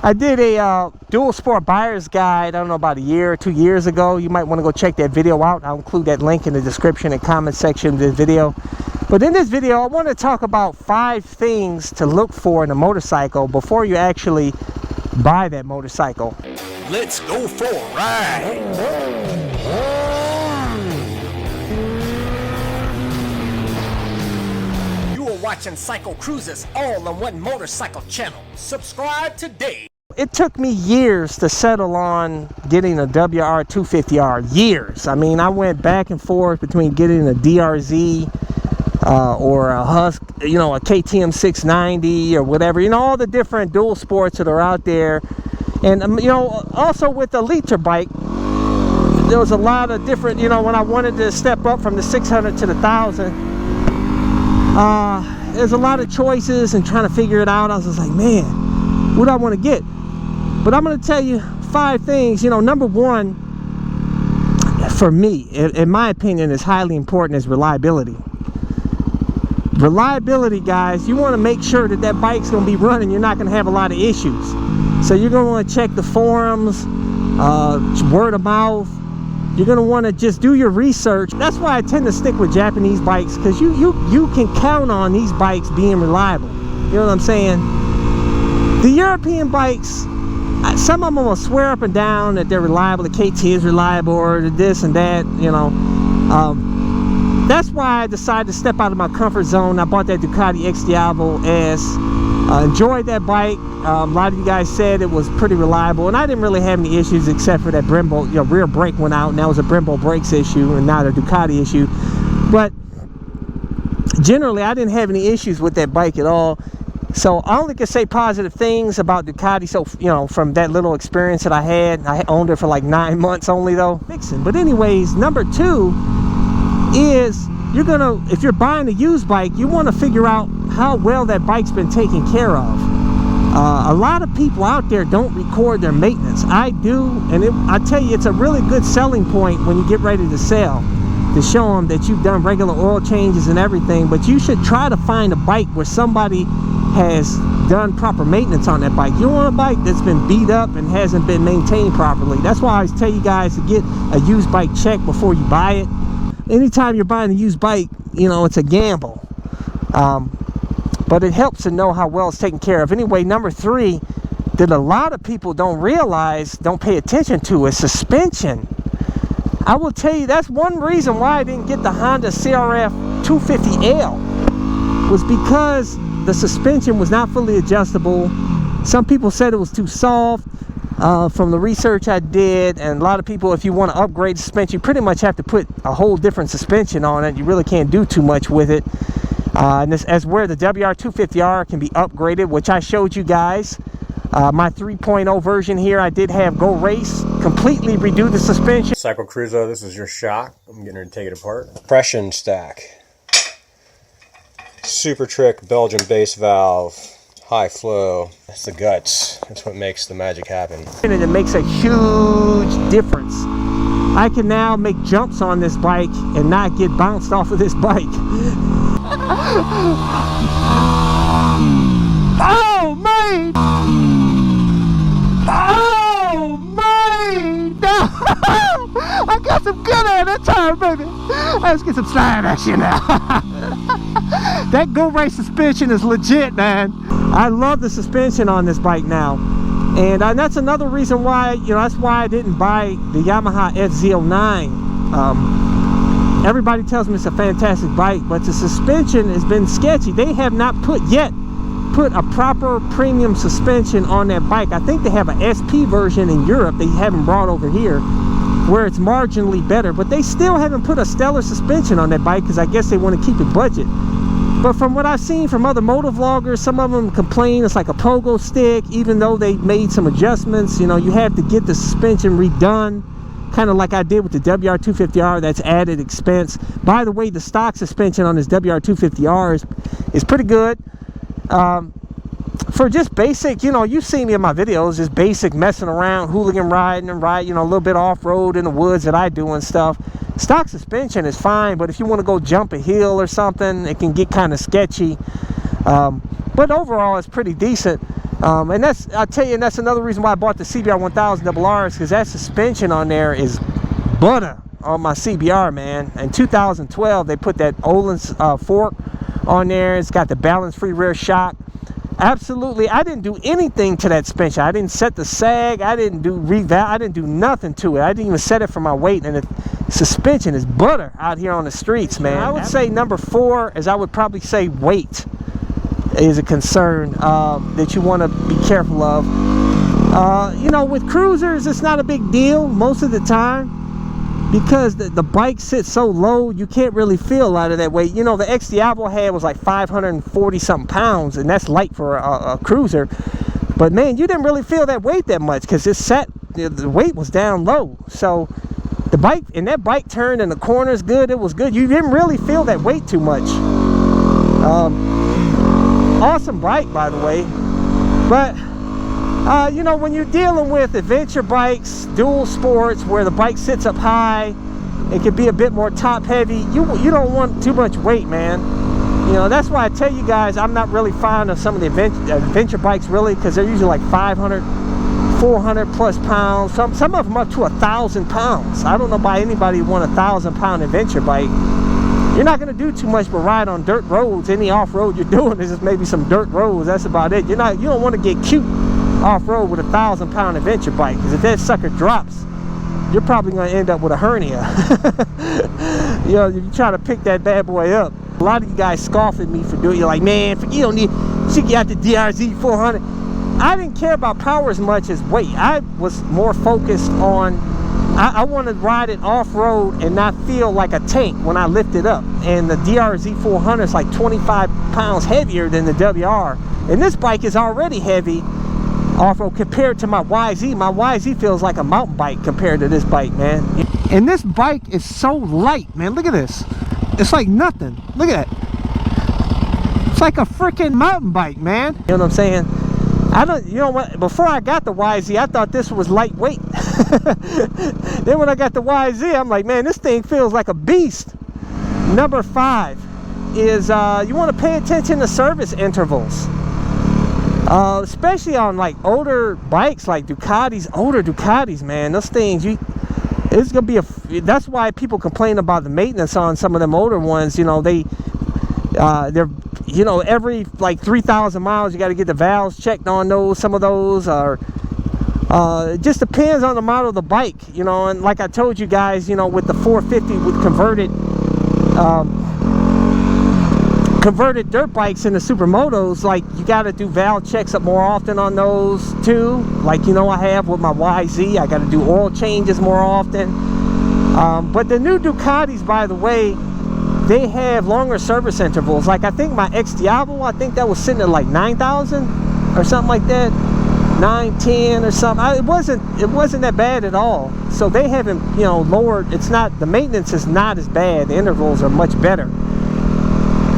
I did a dual sport buyer's guide, I don't know, about a year or 2 years ago. You might want to go check that video out. I'll include that link in the description and comment section of this video. But in this video, I want to talk about 5 things to look for in a motorcycle before you actually buy that motorcycle. Let's go for a ride. Watching CycleCruza's all-in-one motorcycle channel. Subscribe today. It took me years to settle on getting a WR250R. Years. I mean, I went back and forth between getting a DRZ or a Husk, you know, a KTM 690 or whatever. You know, all the different dual sports that are out there. And, you know, also with the liter bike, there was a lot of different, you know, when I wanted to step up from the 600 to the 1000, there's a lot of choices and trying to figure it out. I was just like, man, what do I want to get? But I'm going to tell you 5 things. You know, number one, for me, in my opinion, is highly important, is reliability. Reliability, guys. You want to make sure that that bike's going to be running. You're not going to have a lot of issues. So you're going to want to check the forums, word of mouth. You're going to want to just do your research. That's why I tend to stick with Japanese bikes, because you can count on these bikes being reliable. You know what I'm saying? The European bikes, some of them will swear up and down that they're reliable. The KT is reliable, or this and that, you know. That's why I decided to step out of my comfort zone. I bought that Ducati X Diavolo S. Enjoyed that bike. A lot of you guys said it was pretty reliable, and I didn't really have any issues except for that Brembo, you know, rear brake went out, and that was a Brembo brakes issue and not a Ducati issue. But generally, I didn't have any issues with that bike at all. So I only can say positive things about Ducati. So, you know, from that little experience that I had, I owned it for like 9 months only though. But anyways, number 2 is, you're gonna, if you're buying a used bike, you want to figure out how well that bike's been taken care of. A lot of people out there don't record their maintenance. I do, and I tell you, it's a really good selling point when you get ready to sell, to show them that you've done regular oil changes and everything. But you should try to find a bike where somebody has done proper maintenance on that bike. You don't want a bike that's been beat up and hasn't been maintained properly. That's why I always tell you guys to get a used bike checked before you buy it. Anytime you're buying a used bike, you know, it's a gamble. But it helps to know how well it's taken care of. Anyway, number 3 that a lot of people don't realize, don't pay attention to, is suspension. I will tell you, that's one reason why I didn't get the Honda CRF 250L, was because the suspension was not fully adjustable. Some people said it was too soft. From the research I did, and a lot of people, if you want to upgrade the suspension, you pretty much have to put a whole different suspension on it. You really can't do too much with it. And this, as where the WR250R can be upgraded, which I showed you guys. My 3.0 version here, I did have Go Race completely redo the suspension. CycleCruza, this is your shock. I'm getting ready to take it apart. Compression stack. Super Trick Belgian base valve. High flow. That's the guts. That's what makes the magic happen. And it makes a huge difference. I can now make jumps on this bike and not get bounced off of this bike. Oh, man! Oh, man! I got some good at that time, baby. Let's get some slide action now. That Go Race suspension is legit, man. I love the suspension on this bike now. And that's another reason why, you know, that's why I didn't buy the Yamaha FZ09. Everybody tells me it's a fantastic bike, but the suspension has been sketchy. They have not put a proper premium suspension on that bike. I think they have an SP version in Europe they haven't brought over here, where it's marginally better, but they still haven't put a stellar suspension on that bike, because I guess they want to keep it budget. But from what I've seen from other moto vloggers, some of them complain it's like a pogo stick, even though they made some adjustments. You know, you have to get the suspension redone, kind of like I did with the WR250R. That's added expense. By the way, the stock suspension on this WR250R is pretty good. For just basic, you know, you've seen me in my videos, just basic messing around, hooligan riding and you know, a little bit off-road in the woods that I do and stuff. Stock suspension is fine, but if you want to go jump a hill or something, it can get kind of sketchy. But overall, it's pretty decent. And that's, I'll tell you, and that's another reason why I bought the CBR 1000 RRs, because that suspension on there is butter on my CBR, man. In 2012, they put that Olin's fork on there. It's got the balance-free rear shock. Absolutely, I didn't do anything to that suspension. I didn't set the sag. I didn't do reval. I didn't do nothing to it. I didn't even set it for my weight, and the suspension is butter out here on the streets, man. I would say number 4 is, I would probably say weight is a concern that you want to be careful of. You know, with cruisers, it's not a big deal most of the time, because the bike sits so low, you can't really feel a lot of that weight. You know, the X Diablo had was like 540 something pounds, and that's light for a cruiser. But man, you didn't really feel that weight that much, because it sat, the weight was down low. So the bike, and that bike turned in the corners good, it was good. You didn't really feel that weight too much. Awesome bike, by the way. But you know, when you're dealing with adventure bikes, dual sports, where the bike sits up high, it could be a bit more top heavy. You don't want too much weight, man. You know, that's why I tell you guys, I'm not really fond of some of the adventure bikes, really, because they're usually like 500, 400 plus pounds. Some of them up to 1,000 pounds. I don't know why anybody want a 1,000-pound adventure bike. You're not going to do too much but ride on dirt roads. Any off-road you're doing is just maybe some dirt roads. That's about it. You don't want to get cute off-road with a 1,000-pound adventure bike, because if that sucker drops, you're probably going to end up with a hernia. You know, you try to pick that bad boy up. A lot of you guys scoff at me for doing it. You're like, man, you don't need, you should get out the DRZ 400. I didn't care about power as much as weight. I was more focused on, I want to ride it off-road and not feel like a tank when I lift it up. And the DRZ 400 is like 25 pounds heavier than the WR. And this bike is already heavy off-road compared to my YZ. My YZ feels like a mountain bike compared to this bike, man. And this bike is so light, man. Look at this. It's like nothing. Look at that. It's like a freaking mountain bike, man. You know what I'm saying? You know what, before I got the YZ, I thought this was lightweight. Then when I got the YZ, I'm like, man, this thing feels like a beast. Number 5 is you want to pay attention to service intervals. Especially on like older bikes like Ducatis, older Ducatis, man. Those things, it's gonna be that's why people complain about the maintenance on some of them older ones. You know, they're, you know, every like 3,000 miles you got to get the valves checked on those. Some of those are it just depends on the model of the bike, you know. And like I told you guys, you know, with the 450 with converted dirt bikes in the Supermotos, like you got to do valve checks up more often on those too. Like, you know, I have with my YZ, I got to do oil changes more often. But the new Ducatis, by the way, they have longer service intervals. Like I think my X Diablo, I think that was sitting at like 9,000 or something like that, 910 or something. It wasn't that bad at all. So they haven't, you know, lowered. It's not, the maintenance is not as bad. The intervals are much better.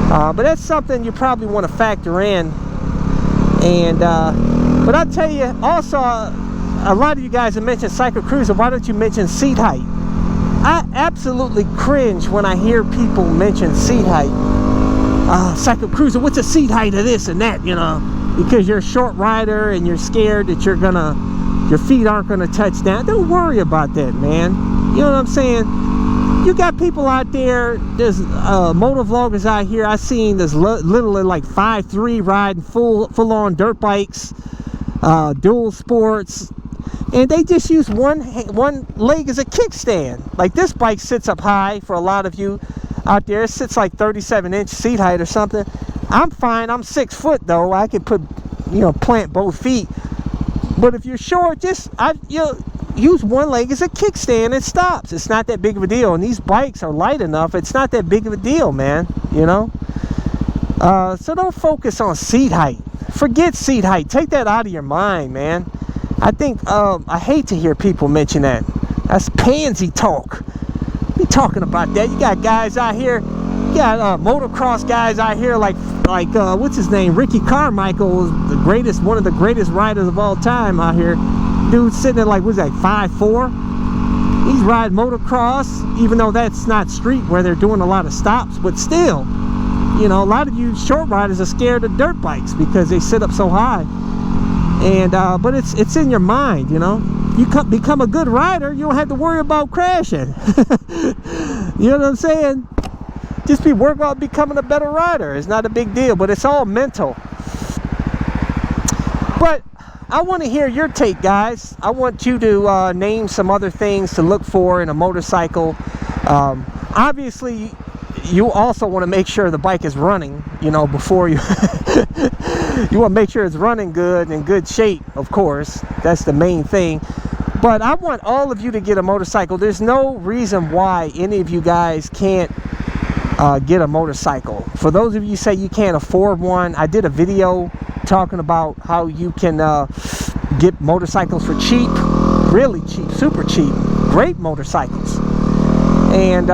But that's something you probably want to factor in. And but I'll tell you also, a lot of you guys have mentioned CycleCruza. Why don't you mention seat height? I absolutely cringe when I hear people mention seat height. CycleCruza, what's the seat height of this and that, you know? Because you're a short rider and you're scared that your feet aren't gonna touch down. Don't worry about that, man. You know what I'm saying? You got people out there, there's motor vloggers out here. I seen this literally like 5'3" riding full-on dirt bikes, dual sports, and they just use one leg as a kickstand. Like this bike sits up high for a lot of you out there. It sits like 37-inch seat height or something. I'm fine. I'm 6 foot though. I can put, you know, plant both feet. But if you're short, just use one leg as a kickstand. It stops. It's not that big of a deal. And these bikes are light enough. It's not that big of a deal, man. You know. So don't focus on seat height. Forget seat height. Take that out of your mind, man. I think I hate to hear people mention that. That's pansy talk. Be talking about that. You got guys out here. You got motocross guys out here like what's his name? Ricky Carmichael, one of the greatest riders of all time out here. Dude sitting at like, what's that, 5'4"? He's riding motocross, even though that's not street where they're doing a lot of stops, but still, you know, a lot of you short riders are scared of dirt bikes because they sit up so high. And but it's in your mind, you know. You become a good rider, you don't have to worry about crashing. You know what I'm saying? Just be working about becoming a better rider. It's not a big deal, but it's all mental. But I want to hear your take, guys. I want you to name some other things to look for in a motorcycle. Obviously, you also want to make sure the bike is running, you know, before you you want to make sure it's running good, in good shape, of course. That's the main thing. But I want all of you to get a motorcycle. There's no reason why any of you guys can't get a motorcycle. For those of you who say you can't afford one, I did a video talking about how you can get motorcycles for cheap, really cheap, super cheap, great motorcycles. And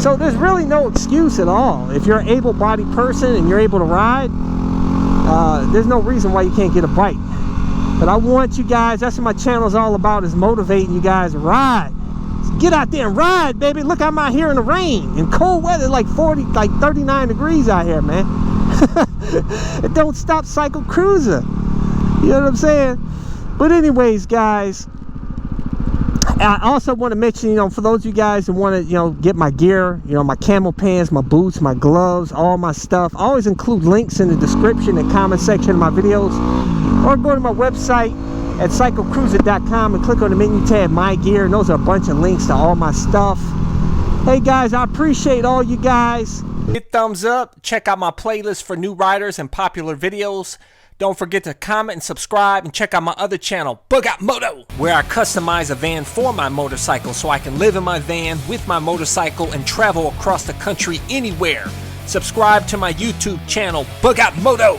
so there's really no excuse at all. If you're an able-bodied person and you're able to ride, there's no reason why you can't get a bike. But I want you guys, that's what my channel is all about, is motivating you guys to ride. Get out there and ride, baby. Look, I'm out here in the rain, in cold weather, like 40, like 39 degrees out here, man. It don't stop CycleCruza. You know what I'm saying? But anyways, guys, I also want to mention, you know, for those of you guys who want to, you know, get my gear, you know, my camel pants, my boots, my gloves, all my stuff, I always include links in the description and comment section of my videos, or go to my website at CycleCruza.com and click on the menu tab, My Gear, and those are a bunch of links to all my stuff. Hey guys, I appreciate all you guys. Hit thumbs up, check out my playlist for new riders and popular videos. Don't forget to comment and subscribe, and check out my other channel, Bug Out Moto, where I customize a van for my motorcycle so I can live in my van with my motorcycle and travel across the country anywhere. Subscribe to my YouTube channel, Bug Out Moto.